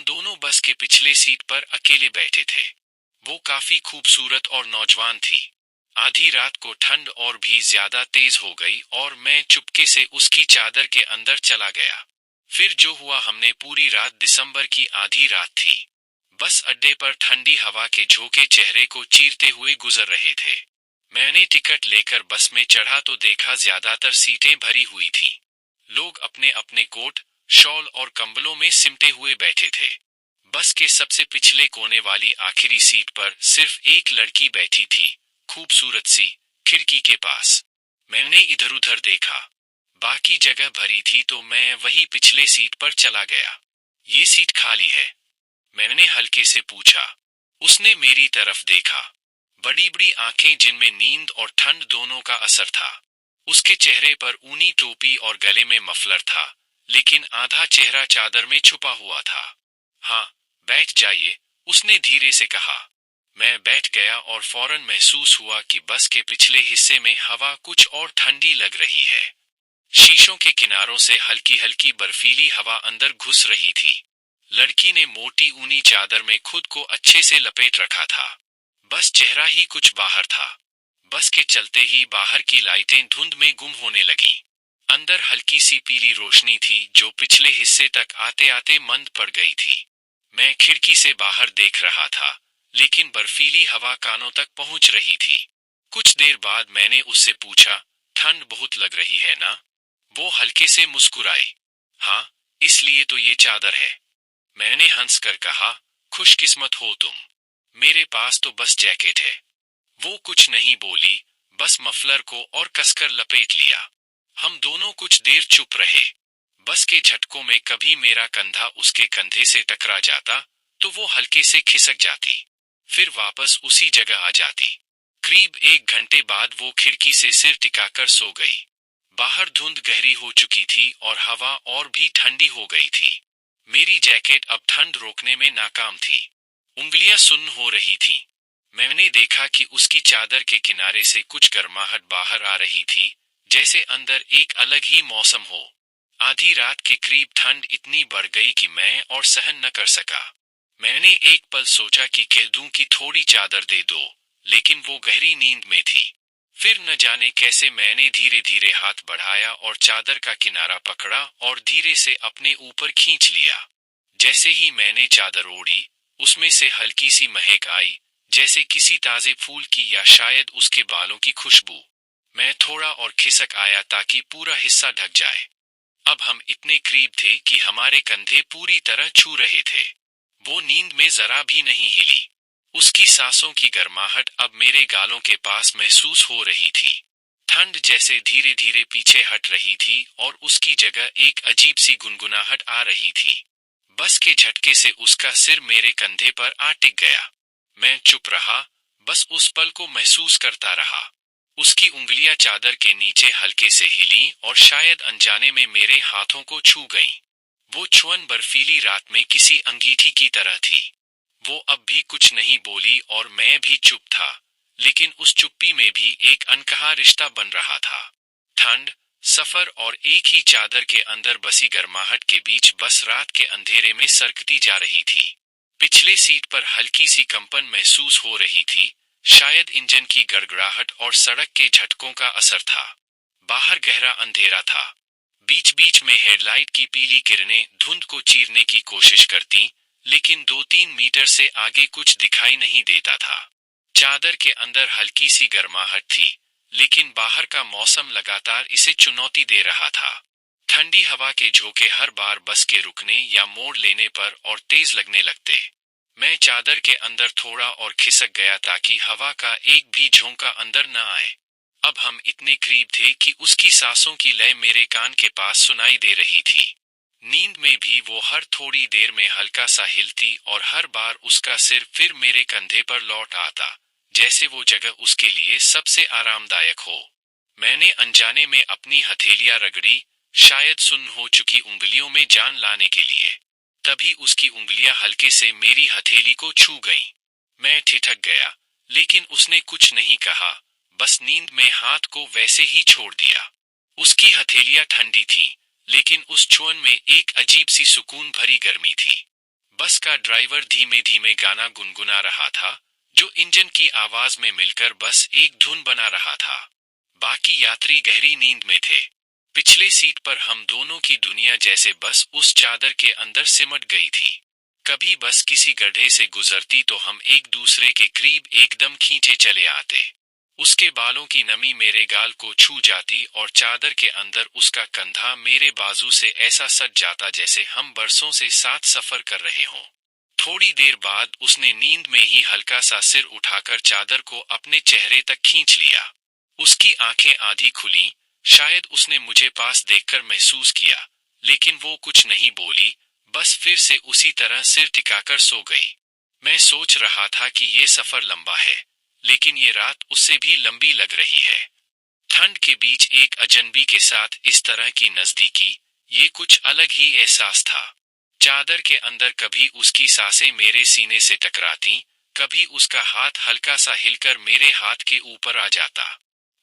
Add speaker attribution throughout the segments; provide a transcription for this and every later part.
Speaker 1: दोनों बस के पिछले सीट पर अकेले बैठे थे। वो काफी खूबसूरत और नौजवान थी। आधी रात को ठंड और भी ज्यादा तेज हो गई और मैं चुपके से उसकी चादर के अंदर चला गया। फिर जो हुआ, हमने पूरी रात, दिसंबर की आधी रात थी, बस अड्डे पर ठंडी हवा के झोंके चेहरे को चीरते हुए गुजर रहे थे। मैंने टिकट लेकर बस में चढ़ा तो देखा ज्यादातर सीटें भरी हुई थीं। लोग अपने अपने कोट, शॉल और कंबलों में सिमटे हुए बैठे थे। बस के सबसे पिछले कोने वाली आखिरी सीट पर सिर्फ एक लड़की बैठी थी, खूबसूरत सी, खिड़की के पास। मैंने इधर उधर देखा, बाकी जगह भरी थी तो मैं वही पिछले सीट पर चला गया। ये सीट खाली है, मैंने हल्के से पूछा। उसने मेरी तरफ देखा, बड़ी बड़ी आंखें जिनमें नींद और ठंड दोनों का असर था। उसके चेहरे पर ऊनी टोपी और गले में मफलर था, लेकिन आधा चेहरा चादर में छुपा हुआ था। हाँ, बैठ जाइए, उसने धीरे से कहा। मैं बैठ गया और फौरन महसूस हुआ कि बस के पिछले हिस्से में हवा कुछ और ठंडी लग रही है। शीशों के किनारों से हल्की हल्की बर्फीली हवा अंदर घुस रही थी। लड़की ने मोटी ऊनी चादर में खुद को अच्छे से लपेट रखा था। बस चेहरा ही कुछ बाहर था। बस के चलते ही बाहर की लाइटें धुंध में गुम होने लगीं। अंदर हल्की सी पीली रोशनी थी जो पिछले हिस्से तक आते आते मंद पड़ गई थी। मैं खिड़की से बाहर देख रहा था, लेकिन बर्फीली हवा कानों तक पहुंच रही थी। कुछ देर बाद मैंने उससे पूछा, ठंड बहुत लग रही है ना? वो हल्के से मुस्कुराई। हाँ, इसलिए तो ये चादर है, मैंने हंसकर कहा। खुशकिस्मत हो तुम, मेरे पास तो बस जैकेट है। वो कुछ नहीं बोली, बस मफलर को और कसकर लपेट लिया। हम दोनों कुछ देर चुप रहे। बस के झटकों में कभी मेरा कंधा उसके कंधे से टकरा जाता तो वो हल्के से खिसक जाती, फिर वापस उसी जगह आ जाती। करीब 1 घंटे बाद वो खिड़की से सिर टिकाकर सो गई। बाहर धुंध गहरी हो चुकी थी और हवा और भी ठंडी हो गई थी। मेरी जैकेट अब ठंड रोकने में नाकाम थी। उंगलियां सुन्न हो रही थीं। मैंने देखा कि उसकी चादर के किनारे से कुछ गर्माहट बाहर आ रही थी, जैसे अंदर एक अलग ही मौसम हो। आधी रात के करीब ठंड इतनी बढ़ गई कि मैं और सहन न कर सका। मैंने एक पल सोचा कि कह दूं कि थोड़ी चादर दे दो, लेकिन वो गहरी नींद में थी। फिर न जाने कैसे मैंने धीरे धीरे हाथ बढ़ाया और चादर का किनारा पकड़ा और धीरे से अपने ऊपर खींच लिया। जैसे ही मैंने चादर ओढ़ी, उसमें से हल्की सी महक आई, जैसे किसी ताजे फूल की या शायद उसके बालों की खुशबू। मैं थोड़ा और खिसक आया ताकि पूरा हिस्सा ढक जाए। अब हम इतने करीब थे कि हमारे कंधे पूरी तरह छू रहे थे। वो नींद में जरा भी नहीं हिली। उसकी सांसों की गर्माहट अब मेरे गालों के पास महसूस हो रही थी। ठंड जैसे धीरे धीरे पीछे हट रही थी और उसकी जगह एक अजीब सी गुनगुनाहट आ रही थी। बस के झटके से उसका सिर मेरे कंधे पर आ टिक गया। मैं चुप रहा, बस उस पल को महसूस करता रहा। उसकी उंगलियां चादर के नीचे हल्के से हिलीं और शायद अनजाने में मेरे हाथों को छू गईं। वो छुअन बर्फीली रात में किसी अंगीठी की तरह थी। वो अब भी कुछ नहीं बोली और मैं भी चुप था, लेकिन उस चुप्पी में भी एक अनकहा रिश्ता बन रहा था। ठंड, सफर और एक ही चादर के अंदर बसी गर्माहट के बीच बस रात के अंधेरे में सरकती जा रही थी। पिछले सीट पर हल्की सी कंपन महसूस हो रही थी, शायद इंजन की गड़गड़ाहट और सड़क के झटकों का असर था। बाहर गहरा अंधेरा था। बीच बीच में हेडलाइट की पीली किरणें धुंध को चीरने की कोशिश करती, लेकिन 2-3 मीटर से आगे कुछ दिखाई नहीं देता था। चादर के अंदर हल्की सी गर्माहट थी, लेकिन बाहर का मौसम लगातार इसे चुनौती दे रहा था। ठंडी हवा के झोंके हर बार बस के रुकने या मोड़ लेने पर और तेज लगने लगते। मैं चादर के अंदर थोड़ा और खिसक गया ताकि हवा का एक भी झोंका अंदर न आए। अब हम इतने करीब थे कि उसकी सांसों की लय मेरे कान के पास सुनाई दे रही थी। नींद में भी वो हर थोड़ी देर में हल्का सा हिलती और हर बार उसका सिर फिर मेरे कंधे पर लौट आता, जैसे वो जगह उसके लिए सबसे आरामदायक हो। मैंने अनजाने में अपनी हथेलियां रगड़ी, शायद सुन्न हो चुकी उंगलियों में जान लाने के लिए। तभी उसकी उंगलियां हल्के से मेरी हथेली को छू गईं। मैं ठिठक गया, लेकिन उसने कुछ नहीं कहा, बस नींद में हाथ को वैसे ही छोड़ दिया। उसकी हथेलियां ठंडी थीं, लेकिन उस छुअन में एक अजीब सी सुकून भरी गर्मी थी। बस का ड्राइवर धीमे धीमे गाना गुनगुना रहा था, जो इंजन की आवाज में मिलकर बस एक धुन बना रहा था। बाकी यात्री गहरी नींद में थे। पिछले सीट पर हम दोनों की दुनिया जैसे बस उस चादर के अंदर सिमट गई थी। कभी बस किसी गड्ढे से गुजरती तो हम एक दूसरे के करीब एकदम खींचे चले आते। उसके बालों की नमी मेरे गाल को छू जाती और चादर के अंदर उसका कंधा मेरे बाजू से ऐसा सट जाता जैसे हम बरसों से साथ सफर कर रहे हों। थोड़ी देर बाद उसने नींद में ही हल्का सा सिर उठाकर चादर को अपने चेहरे तक खींच लिया। उसकी आंखें आधी खुली, शायद उसने मुझे पास देखकर महसूस किया, लेकिन वो कुछ नहीं बोली, बस फिर से उसी तरह सिर टिकाकर सो गई। मैं सोच रहा था कि ये सफर लंबा है, लेकिन ये रात उससे भी लंबी लग रही है। ठंड के बीच एक अजनबी के साथ इस तरह की नजदीकी, ये कुछ अलग ही एहसास था। चादर के अंदर कभी उसकी सांसें मेरे सीने से टकराती, कभी उसका हाथ हल्का सा हिलकर मेरे हाथ के ऊपर आ जाता।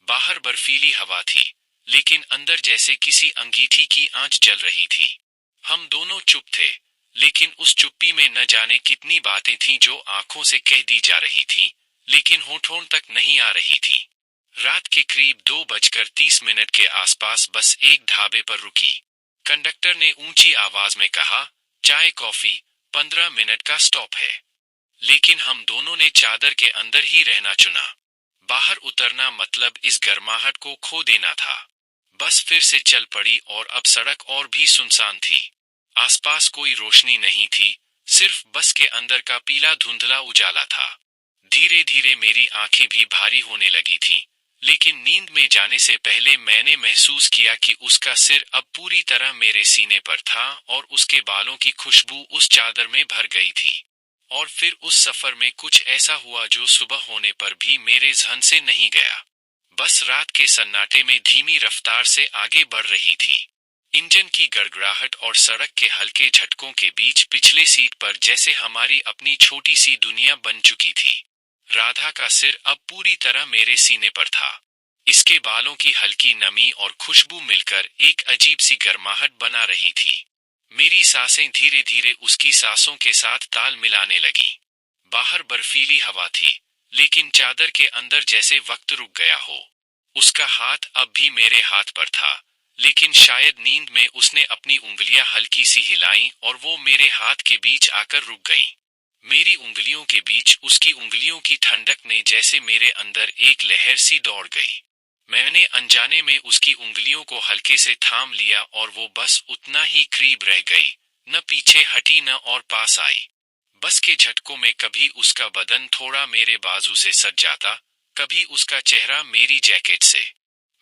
Speaker 1: बाहर बर्फीली हवा थी, लेकिन अंदर जैसे किसी अंगीठी की आंच जल रही थी। हम दोनों चुप थे, लेकिन उस चुप्पी में न जाने कितनी बातें थीं जो आंखों से कह दी जा रही थीं, लेकिन होठों तक नहीं आ रही थी। रात के करीब 2:30 के आसपास बस एक ढाबे पर रुकी। कंडक्टर ने ऊंची आवाज में कहा, चाय कॉफी, 15 मिनट का स्टॉप है। लेकिन हम दोनों ने चादर के अंदर ही रहना चुना। बाहर उतरना मतलब इस गर्माहट को खो देना था। बस फिर से चल पड़ी और अब सड़क और भी सुनसान थी। आसपास कोई रोशनी नहीं थी, सिर्फ बस के अंदर का पीला धुंधला उजाला था। धीरे धीरे मेरी आंखें भी भारी होने लगी थीं, लेकिन नींद में जाने से पहले मैंने महसूस किया कि उसका सिर अब पूरी तरह मेरे सीने पर था और उसके बालों की खुशबू उस चादर में भर गई थी। और फिर उस सफर में कुछ ऐसा हुआ जो सुबह होने पर भी मेरे ज़हन से नहीं गया। बस रात के सन्नाटे में धीमी रफ्तार से आगे बढ़ रही थी। इंजन की गड़गड़ाहट और सड़क के हल्के झटकों के बीच पिछले सीट पर जैसे हमारी अपनी छोटी सी दुनिया बन चुकी थी। राधा का सिर अब पूरी तरह मेरे सीने पर था। इसके बालों की हल्की नमी और खुशबू मिलकर एक अजीब सी गर्माहट बना रही थी। मेरी सांसें धीरे धीरे उसकी सांसों के साथ ताल मिलाने लगीं। बाहर बर्फीली हवा थी, लेकिन चादर के अंदर जैसे वक्त रुक गया हो। उसका हाथ अब भी मेरे हाथ पर था, लेकिन शायद नींद में उसने अपनी उंगलियां हल्की सी हिलाईं और वो मेरे हाथ के बीच आकर रुक गईं। मेरी उंगलियों के बीच उसकी उंगलियों की ठंडक ने जैसे मेरे अंदर एक लहर सी दौड़ गई। मैंने अनजाने में उसकी उंगलियों को हल्के से थाम लिया और वो बस उतना ही करीब रह गई, न पीछे हटी न और पास आई। बस के झटकों में कभी उसका बदन थोड़ा मेरे बाजू से सट जाता, कभी उसका चेहरा मेरी जैकेट से।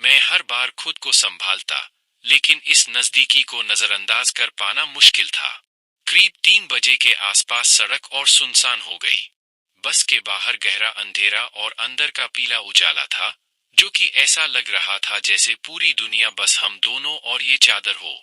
Speaker 1: मैं हर बार खुद को संभालता, लेकिन इस नजदीकी को नजरअंदाज कर पाना मुश्किल था। करीब 3 बजे के आसपास सड़क और सुनसान हो गई। बस के बाहर गहरा अंधेरा और अंदर का पीला उजाला था, जो कि ऐसा लग रहा था जैसे पूरी दुनिया बस हम दोनों और ये चादर हो।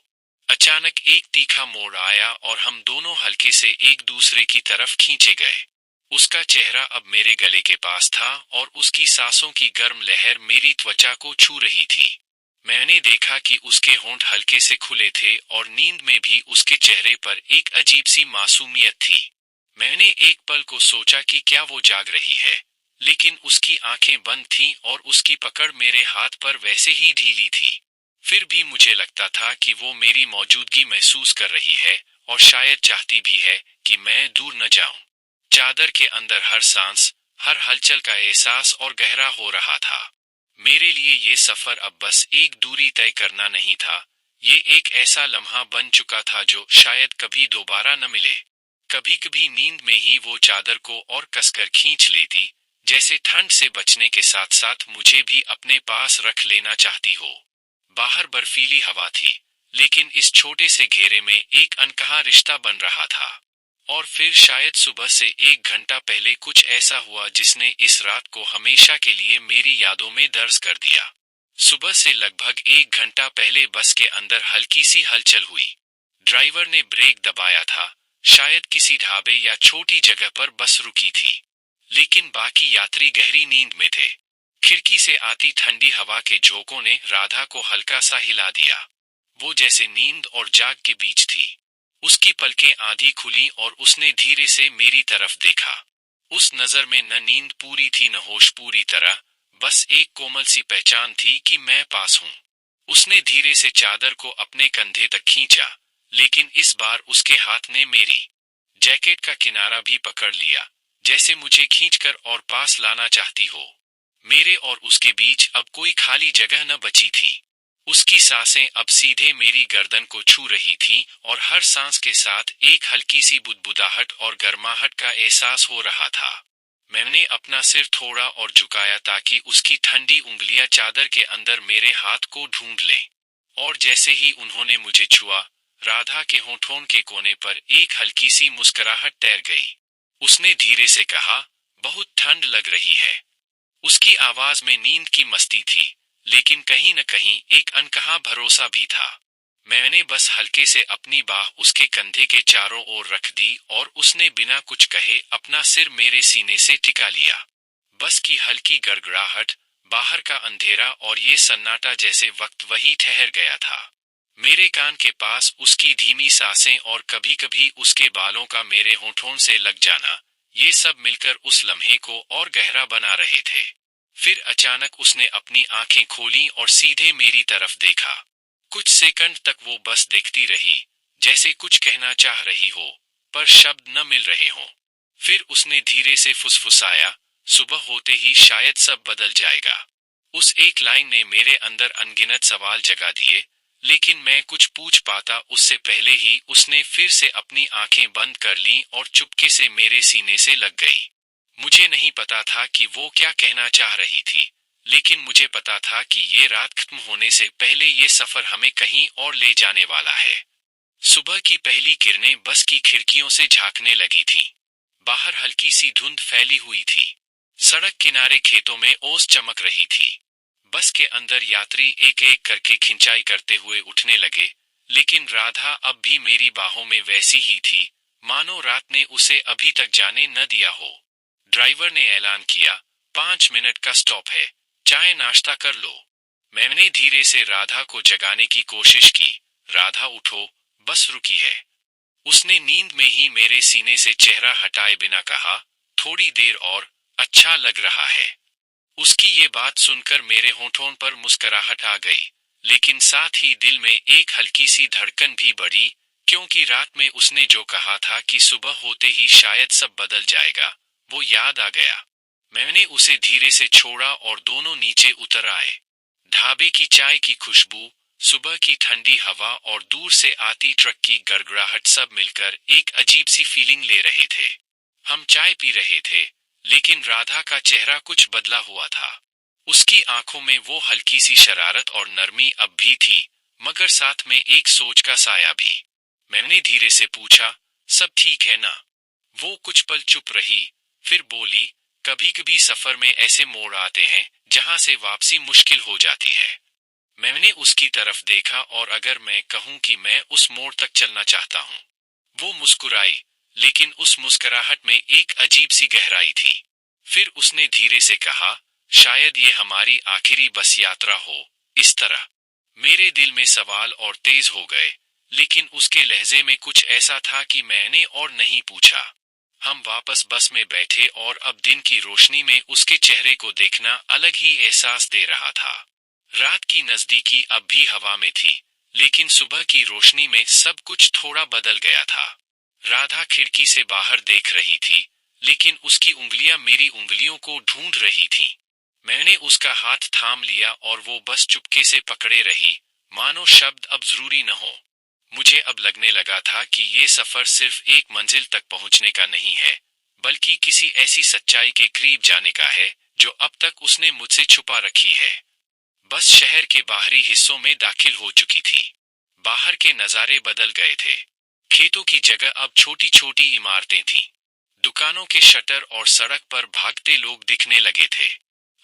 Speaker 1: अचानक एक तीखा मोड़ आया और हम दोनों हल्के से एक दूसरे की तरफ खींचे गए। उसका चेहरा अब मेरे गले के पास था और उसकी सांसों की गर्म लहर मेरी त्वचा को छू रही थी। मैंने देखा कि उसके होंठ हल्के से खुले थे और नींद में भी उसके चेहरे पर एक अजीब सी मासूमियत थी। मैंने एक पल को सोचा कि क्या वो जाग रही है, लेकिन उसकी आंखें बंद थीं और उसकी पकड़ मेरे हाथ पर वैसे ही ढीली थी। फिर भी मुझे लगता था कि वो मेरी मौजूदगी महसूस कर रही है और शायद चाहती भी है कि मैं दूर न जाऊं। चादर के अंदर हर सांस, हर हलचल का एहसास और गहरा हो रहा था। मेरे लिए ये सफर अब बस एक दूरी तय करना नहीं था, ये एक ऐसा लम्हा बन चुका था जो शायद कभी दोबारा न मिले। कभी कभी नींद में ही वो चादर को और कसकर खींच लेती, जैसे ठंड से बचने के साथ साथ मुझे भी अपने पास रख लेना चाहती हो। बाहर बर्फीली हवा थी, लेकिन इस छोटे से घेरे में एक अनकहा रिश्ता बन रहा था। और फिर शायद सुबह से 1 घंटा पहले कुछ ऐसा हुआ जिसने इस रात को हमेशा के लिए मेरी यादों में दर्ज कर दिया। सुबह से लगभग 1 घंटा पहले बस के अंदर हल्की सी हलचल हुई। ड्राइवर ने ब्रेक दबाया था, शायद किसी ढाबे या छोटी जगह पर बस रुकी थी। लेकिन बाकी यात्री गहरी नींद में थे। खिड़की से आती ठंडी हवा के झोंकों ने राधा को हल्का सा हिला दिया। वो जैसे नींद और जाग के बीच थी। उसकी पलकें आधी खुली और उसने धीरे से मेरी तरफ देखा। उस नजर में न नींद पूरी थी न होश पूरी तरह, बस एक कोमल सी पहचान थी कि मैं पास हूं। उसने धीरे से चादर को अपने कंधे तक खींचा, लेकिन इस बार उसके हाथ ने मेरी जैकेट का किनारा भी पकड़ लिया, जैसे मुझे खींचकर और पास लाना चाहती हो। मेरे और उसके बीच अब कोई खाली जगह न बची थी। उसकी सांसें अब सीधे मेरी गर्दन को छू रही थीं और हर सांस के साथ एक हल्की सी बुदबुदाहट और गर्माहट का एहसास हो रहा था। मैंने अपना सिर थोड़ा और झुकाया ताकि उसकी ठंडी उंगलियां चादर के अंदर मेरे हाथ को ढूंढ लें। और जैसे ही उन्होंने मुझे छुआ, राधा के होठों के कोने पर एक हल्की सी मुस्कुराहट तैर गई। उसने धीरे से कहा, बहुत ठंड लग रही है। उसकी आवाज में नींद की मस्ती थी, लेकिन कहीं न कहीं एक अनकहा भरोसा भी था। मैंने बस हल्के से अपनी बाह उसके कंधे के चारों ओर रख दी और उसने बिना कुछ कहे अपना सिर मेरे सीने से टिका लिया। बस की हल्की गड़गड़ाहट, बाहर का अंधेरा और ये सन्नाटा, जैसे वक्त वही ठहर गया था। मेरे कान के पास उसकी धीमी सांसें और कभी कभी उसके बालों का मेरे होठों से लग जाना, ये सब मिलकर उस लम्हे को और गहरा बना रहे थे। फिर अचानक उसने अपनी आंखें खोलीं और सीधे मेरी तरफ देखा। कुछ सेकंड तक वो बस देखती रही, जैसे कुछ कहना चाह रही हो, पर शब्द न मिल रहे हों। फिर उसने धीरे से फुसफुसाया, सुबह होते ही शायद सब बदल जाएगा। उस एक लाइन ने मेरे अंदर अनगिनत सवाल जगा दिए, लेकिन मैं कुछ पूछ पाता उससे पहले ही उसने फिर से अपनी आंखें बंद कर लीं और चुपके से मेरे सीने से लग गई। मुझे नहीं पता था कि वो क्या कहना चाह रही थी, लेकिन मुझे पता था कि ये रात खत्म होने से पहले ये सफर हमें कहीं और ले जाने वाला है। सुबह की पहली किरणें बस की खिड़कियों से झांकने लगी थीं। बाहर हल्की सी धुंध फैली हुई थी। सड़क किनारे खेतों में ओस चमक रही थी। बस के अंदर यात्री एक एक करके खिंचाई करते हुए उठने लगे, लेकिन राधा अब भी मेरी बाहों में वैसी ही थी, मानो रात ने उसे अभी तक जाने न दिया हो। ड्राइवर ने ऐलान किया, 5 मिनट का स्टॉप है, चाय नाश्ता कर लो। मैंने धीरे से राधा को जगाने की कोशिश की। राधा उठो, बस रुकी है। उसने नींद में ही मेरे सीने से चेहरा हटाए बिना कहा, थोड़ी देर और, अच्छा लग रहा है। उसकी ये बात सुनकर मेरे होठों पर मुस्कुराहट आ गई, लेकिन साथ ही दिल में एक हल्की सी धड़कन भी बढ़ी, क्योंकि रात में उसने जो कहा था कि सुबह होते ही शायद सब बदल जाएगा, वो याद आ गया। मैंने उसे धीरे से छोड़ा और दोनों नीचे उतर आए। ढाबे की चाय की खुशबू, सुबह की ठंडी हवा और दूर से आती ट्रक की गड़गड़ाहट सब मिलकर एक अजीब सी फीलिंग ले रहे थे। हम चाय पी रहे थे, लेकिन राधा का चेहरा कुछ बदला हुआ था। उसकी आंखों में वो हल्की सी शरारत और नरमी अब भी थी, मगर साथ में एक सोच का साया भी। मैंने धीरे से पूछा, सब ठीक है ना? वो कुछ पल चुप रही, फिर बोली, कभी कभी सफर में ऐसे मोड़ आते हैं जहां से वापसी मुश्किल हो जाती है। मैंने उसकी तरफ देखा और अगर मैं कहूं कि मैं उस मोड़ तक चलना चाहता हूं। वो मुस्कुराई, लेकिन उस मुस्कुराहट में एक अजीब सी गहराई थी। फिर उसने धीरे से कहा, शायद ये हमारी आखिरी बस यात्रा हो। इस तरह मेरे दिल में सवाल और तेज हो गए, लेकिन उसके लहजे में कुछ ऐसा था कि मैंने और नहीं पूछा। हम वापस बस में बैठे और अब दिन की रोशनी में उसके चेहरे को देखना अलग ही एहसास दे रहा था। रात की नजदीकी अब भी हवा में थी, लेकिन सुबह की रोशनी में सब कुछ थोड़ा बदल गया था। राधा खिड़की से बाहर देख रही थी, लेकिन उसकी उंगलियां मेरी उंगलियों को ढूंढ रही थीं। मैंने उसका हाथ थाम लिया और वो बस चुपके से पकड़े रही, मानो शब्द अब जरूरी न हो। मुझे अब लगने लगा था कि ये सफर सिर्फ एक मंजिल तक पहुंचने का नहीं है, बल्कि किसी ऐसी सच्चाई के करीब जाने का है जो अब तक उसने मुझसे छुपा रखी है। बस शहर के बाहरी हिस्सों में दाखिल हो चुकी थी। बाहर के नजारे बदल गए थे। खेतों की जगह अब छोटी छोटी इमारतें थीं। दुकानों के शटर और सड़क पर भागते लोग दिखने लगे थे।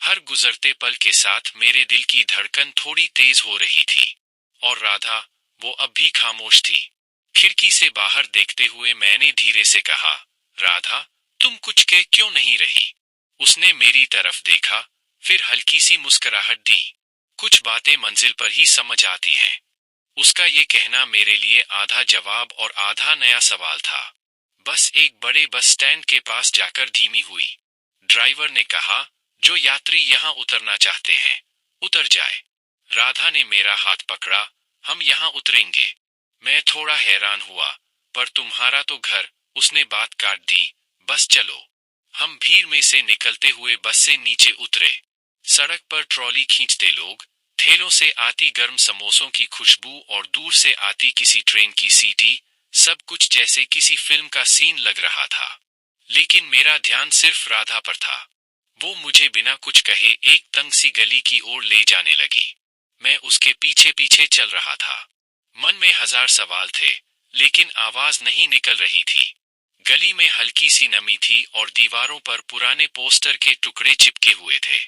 Speaker 1: हर गुजरते पल के साथ मेरे दिल की धड़कन थोड़ी तेज हो रही थी। और राधा, वो अब भी खामोश थी। खिड़की से बाहर देखते हुए मैंने धीरे से कहा, राधा, तुम कुछ कह क्यों नहीं रही? उसने मेरी तरफ देखा, फिर हल्की सी मुस्कुराहट दी। कुछ बातें मंजिल पर ही समझ आती हैं। उसका ये कहना मेरे लिए आधा जवाब और आधा नया सवाल था। बस एक बड़े बस स्टैंड के पास जाकर धीमी हुई। ड्राइवर ने कहा, जो यात्री यहाँ उतरना चाहते हैं उतर जाए। राधा ने मेरा हाथ पकड़ा, हम यहाँ उतरेंगे। मैं थोड़ा हैरान हुआ, पर तुम्हारा तो घर, उसने बात काट दी, बस चलो। हम भीड़ में से निकलते हुए बस से नीचे उतरे। सड़क पर ट्रॉली खींचते लोग, ठेलों से आती गर्म समोसों की खुशबू और दूर से आती किसी ट्रेन की सीटी, सब कुछ जैसे किसी फिल्म का सीन लग रहा था। लेकिन मेरा ध्यान सिर्फ राधा पर था। वो मुझे बिना कुछ कहे एक तंग सी गली की ओर ले जाने लगी। मैं उसके पीछे पीछे चल रहा था। मन में हजार सवाल थे, लेकिन आवाज नहीं निकल रही थी। गली में हल्की सी नमी थी और दीवारों पर पुराने पोस्टर के टुकड़े चिपके हुए थे।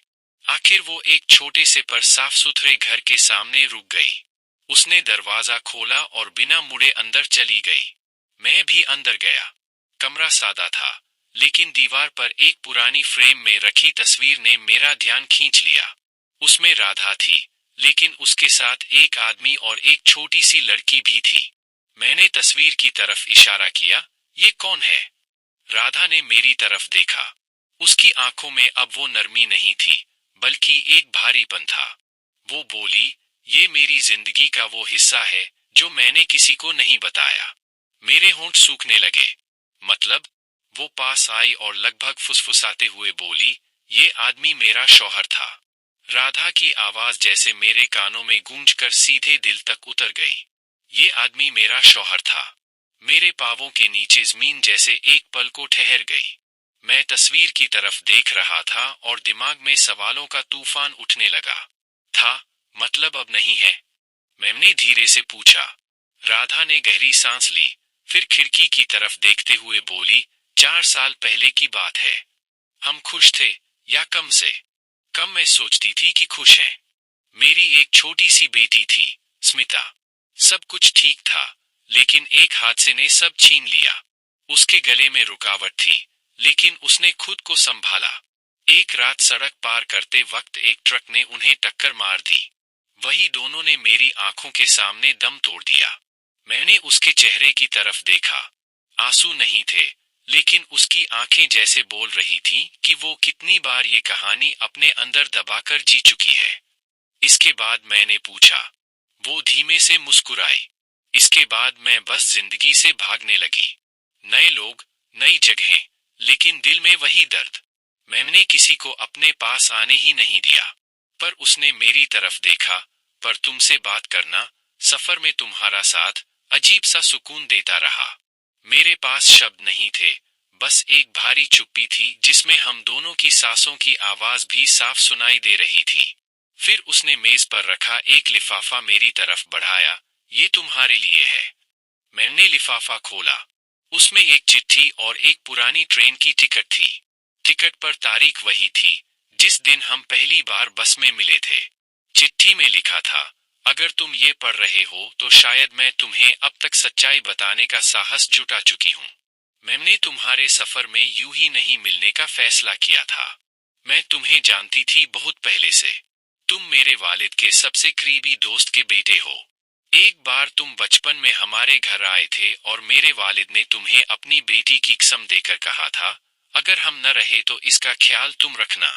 Speaker 1: आखिर वो एक छोटे से पर साफ सुथरे घर के सामने रुक गई। उसने दरवाजा खोला और बिना मुड़े अंदर चली गई। मैं भी अंदर गया। कमरा सादा था, लेकिन दीवार पर एक पुरानी फ्रेम में रखी तस्वीर ने मेरा ध्यान खींच लिया। उसमें राधा थी, लेकिन उसके साथ एक आदमी और एक छोटी सी लड़की भी थी। मैंने तस्वीर की तरफ इशारा किया, ये कौन है? राधा ने मेरी तरफ देखा। उसकी आंखों में अब वो नरमी नहीं थी, बल्कि एक भारीपन था। वो बोली, ये मेरी जिंदगी का वो हिस्सा है जो मैंने किसी को नहीं बताया। मेरे होंठ सूखने लगे। मतलब? वो पास आई और लगभग फुसफुसाते हुए बोली, ये आदमी मेरा शौहर था। राधा की आवाज जैसे मेरे कानों में गूंजकर सीधे दिल तक उतर गई। ये आदमी मेरा शौहर था। मेरे पांवों के नीचे जमीन जैसे एक पल को ठहर गई। मैं तस्वीर की तरफ देख रहा था और दिमाग में सवालों का तूफान उठने लगा। था, मतलब अब नहीं है? मैंने धीरे से पूछा। राधा ने गहरी सांस ली, फिर खिड़की की तरफ देखते हुए बोली, 4 साल पहले की बात है। हम खुश थे, या कम से कम मैं सोचती थी कि खुश हैं। मेरी एक छोटी सी बेटी थी, स्मिता। सब कुछ ठीक था, लेकिन एक हादसे ने सब छीन लिया। उसके गले में रुकावट थी, लेकिन उसने खुद को संभाला। एक रात सड़क पार करते वक्त एक ट्रक ने उन्हें टक्कर मार दी। वही दोनों ने मेरी आंखों के सामने दम तोड़ दिया। मैंने उसके चेहरे की तरफ देखा। आंसू नहीं थे, लेकिन उसकी आंखें जैसे बोल रही थीं कि वो कितनी बार ये कहानी अपने अंदर दबाकर जी चुकी है। इसके बाद मैंने पूछा। वो धीमे से मुस्कुराई। इसके बाद मैं बस जिंदगी से भागने लगी। नए लोग, नई जगहें, लेकिन दिल में वही दर्द। मैंने किसी को अपने पास आने ही नहीं दिया। पर उसने मेरी तरफ देखा। पर तुमसे बात करना, सफर में तुम्हारा साथ, अजीब सा सुकून देता रहा। मेरे पास शब्द नहीं थे, बस एक भारी चुप्पी थी जिसमें हम दोनों की सांसों की आवाज भी साफ सुनाई दे रही थी। फिर उसने मेज पर रखा एक लिफाफा मेरी तरफ बढ़ाया, ये तुम्हारे लिए है। मैंने लिफाफा खोला। उसमें एक चिट्ठी और एक पुरानी ट्रेन की टिकट थी। टिकट पर तारीख वही थी, जिस दिन हम पहली बार बस में मिले थे। चिट्ठी में लिखा था, अगर तुम ये पढ़ रहे हो तो शायद मैं तुम्हें अब तक सच्चाई बताने का साहस जुटा चुकी हूँ। मैंने तुम्हारे सफर में यूं ही नहीं मिलने का फैसला किया था। मैं तुम्हें जानती थी बहुत पहले से। तुम मेरे वालिद के सबसे करीबी दोस्त के बेटे हो। एक बार तुम बचपन में हमारे घर आए थे और मेरे वालिद ने तुम्हें अपनी बेटी की कसम देकर कहा था, अगर हम न रहे तो इसका ख्याल तुम रखना।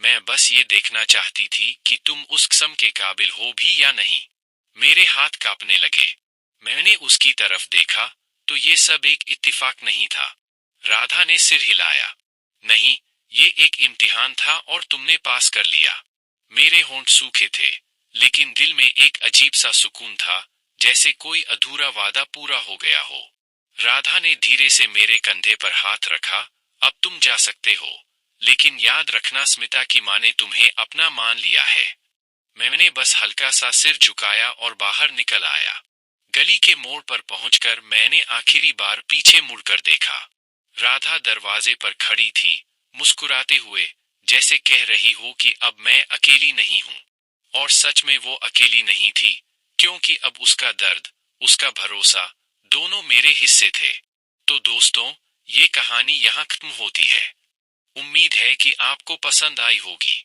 Speaker 1: मैं बस ये देखना चाहती थी कि तुम उस कसम के काबिल हो भी या नहीं। मेरे हाथ कांपने लगे। मैंने उसकी तरफ देखा, तो ये सब एक इत्तिफाक नहीं था। राधा ने सिर हिलाया। नहीं, ये एक इम्तिहान था और तुमने पास कर लिया। मेरे होंठ सूखे थे, लेकिन दिल में एक अजीब सा सुकून था, जैसे कोई अधूरा वादा पूरा हो गया हो। राधा ने धीरे से मेरे कंधे पर हाथ रखा। अब तुम जा सकते हो, लेकिन याद रखना स्मिता की माँ ने तुम्हें अपना मान लिया है। मैंने बस हल्का सा सिर झुकाया और बाहर निकल आया। गली के मोड़ पर पहुंचकर मैंने आखिरी बार पीछे मुड़कर देखा। राधा दरवाजे पर खड़ी थी, मुस्कुराते हुए, जैसे कह रही हो कि अब मैं अकेली नहीं हूँ। और सच में वो अकेली नहीं थी, क्योंकि अब उसका दर्द, उसका भरोसा, दोनों मेरे हिस्से थे। तो दोस्तों, ये कहानी यहाँ खत्म होती है। उम्मीद है कि आपको पसंद आई होगी।